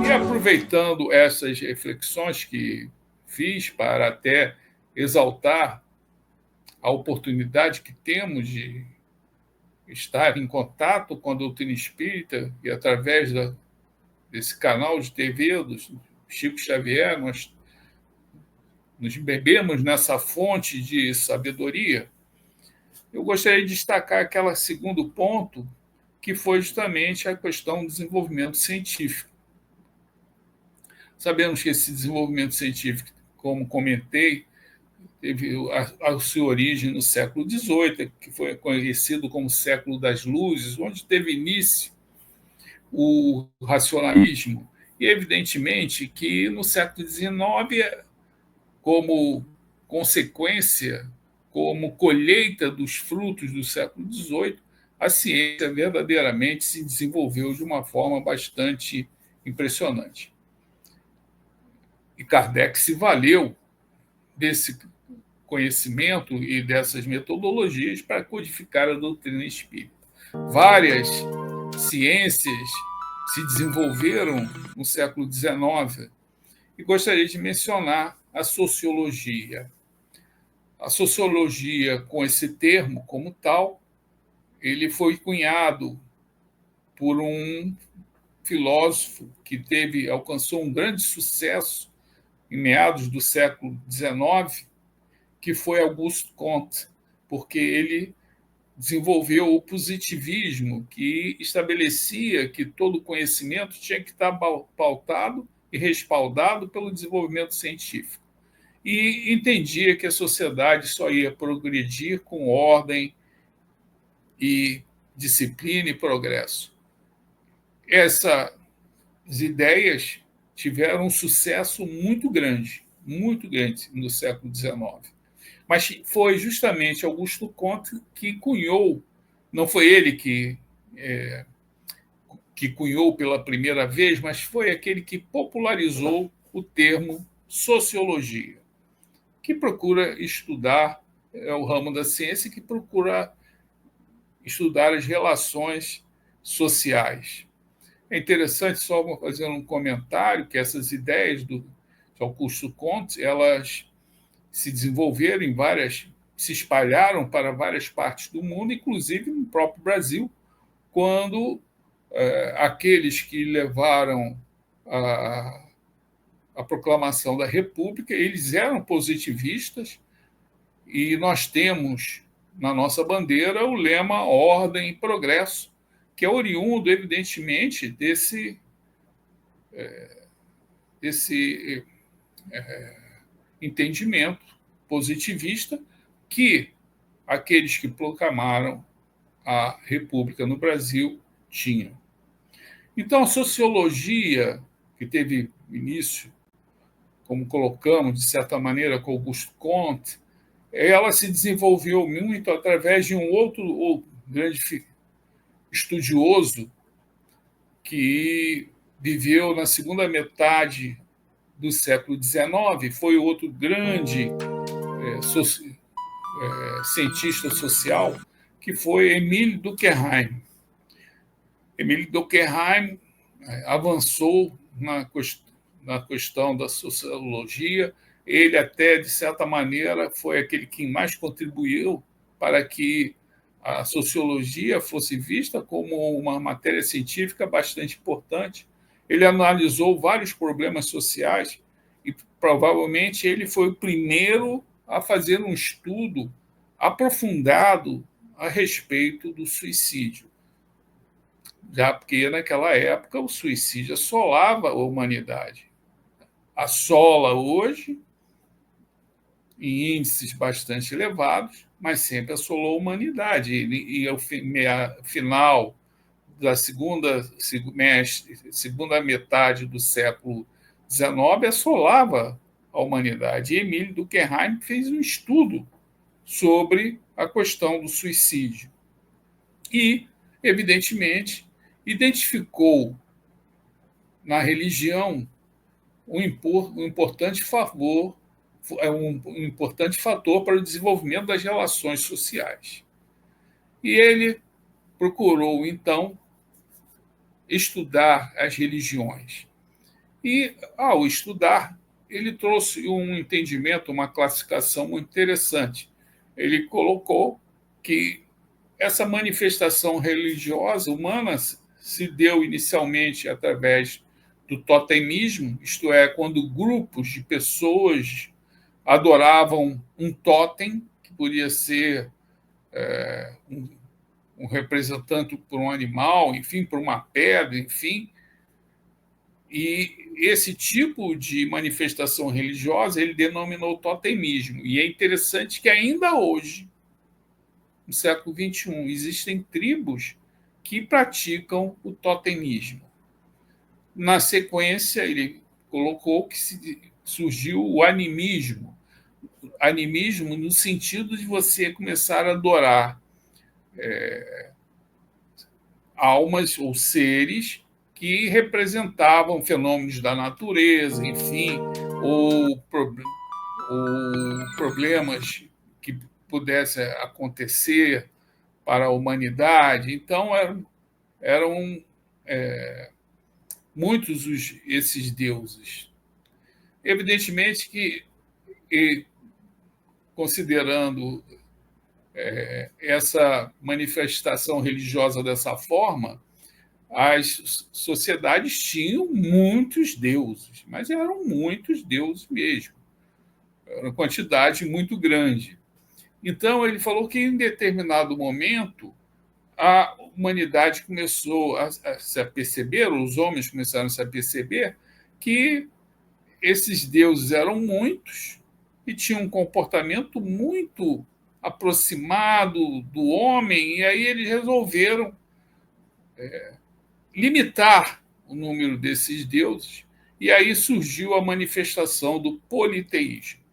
E aproveitando essas reflexões que fiz para até exaltar a oportunidade que temos de estar em contato com a doutrina espírita e através desse canal de TV do Chico Xavier, nós nos bebemos nessa fonte de sabedoria. Eu gostaria de destacar aquele segundo ponto, que foi justamente a questão do desenvolvimento científico. Sabemos que esse desenvolvimento científico, como comentei, teve a sua origem no século XVIII, que foi conhecido como século das luzes, onde teve início o racionalismo, e evidentemente que no século XIX, como consequência, como colheita dos frutos do século XVIII, a ciência verdadeiramente se desenvolveu de uma forma bastante impressionante. E Kardec se valeu desse conhecimento e dessas metodologias para codificar a doutrina espírita. Várias ciências se desenvolveram no século XIX e gostaria de mencionar a sociologia. A sociologia, com esse termo como tal, ele foi cunhado por um filósofo que alcançou um grande sucesso em meados do século XIX, que foi Auguste Comte, porque ele desenvolveu o positivismo, que estabelecia que todo conhecimento tinha que estar pautado e respaldado pelo desenvolvimento científico. E entendia que a sociedade só ia progredir com ordem e disciplina e progresso. Essas ideias tiveram um sucesso muito grande no século XIX. Mas foi justamente Auguste Comte que cunhou, não foi ele que cunhou pela primeira vez, mas foi aquele que popularizou o termo sociologia, que procura estudar, é o ramo da ciência que procura estudar as relações sociais. É interessante, só fazer um comentário, que essas ideias de Auguste Comte, elas se desenvolveram se espalharam para várias partes do mundo, inclusive no próprio Brasil, quando aqueles que levaram a proclamação da República, eles eram positivistas, e nós temos na nossa bandeira o lema Ordem e Progresso, que é oriundo, evidentemente, desse entendimento positivista que aqueles que proclamaram a República no Brasil tinham. Então, a sociologia, que teve início, como colocamos, de certa maneira, com Auguste Comte, ela se desenvolveu muito através de um outro grande estudioso que viveu na segunda metade do século XIX, foi outro grande cientista social, que foi Émile Durkheim. Émile Durkheim avançou na questão da sociologia. Ele até, de certa maneira, foi aquele que mais contribuiu para que a sociologia fosse vista como uma matéria científica bastante importante. Ele analisou vários problemas sociais e provavelmente ele foi o primeiro a fazer um estudo aprofundado a respeito do suicídio. Já porque naquela época o suicídio assolava a humanidade. Assola hoje em índices bastante elevados, mas sempre assolou a humanidade. E ao final da segunda metade do século XIX assolava a humanidade. E Émile Durkheim fez um estudo sobre a questão do suicídio. E, evidentemente, identificou na religião um importante fator para o desenvolvimento das relações sociais. E ele procurou, então, estudar as religiões. E, ao estudar, ele trouxe um entendimento, uma classificação muito interessante. Ele colocou que essa manifestação religiosa humana se deu inicialmente através do totemismo, isto é, quando grupos de pessoas adoravam um totem, que podia ser um representante por um animal, enfim, por uma pedra, enfim. E esse tipo de manifestação religiosa ele denominou totemismo. E é interessante que ainda hoje, no século XXI, existem tribos que praticam o totemismo. Na sequência, ele colocou que surgiu o animismo. Animismo no sentido de você começar a adorar almas ou seres que representavam fenômenos da natureza, enfim, ou, ou problemas que pudessem acontecer para a humanidade. Então, eram muitos esses deuses. Evidentemente que, considerando essa manifestação religiosa dessa forma, as sociedades tinham muitos deuses, mas eram muitos deuses mesmo. Era uma quantidade muito grande. Então, ele falou que, em determinado momento, a humanidade começou a se aperceber, os homens começaram a se aperceber, que esses deuses eram muitos e tinham um comportamento muito aproximado do homem, e aí eles resolveram limitar o número desses deuses, e aí surgiu a manifestação do politeísmo.